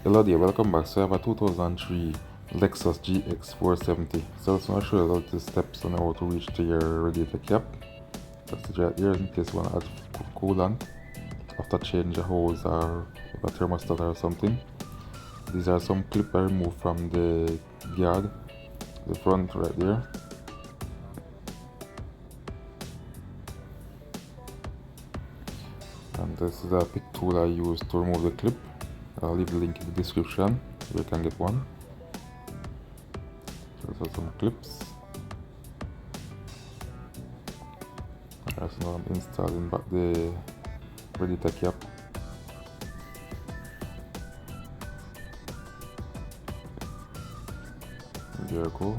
Hello there, welcome back. So I have a 2003 Lexus gx470. So I just want to show you the steps on how to reach to your radiator cap. Just to right here in case you want to add coolant after change a hose or a thermostat or something. These are some clips I removed from the guard, the front right there. And this is a pick tool I use to remove the clip. I'll leave the link in the description where you can get one. So these are some clips. So now I'm installing back the radiator cap. There you go.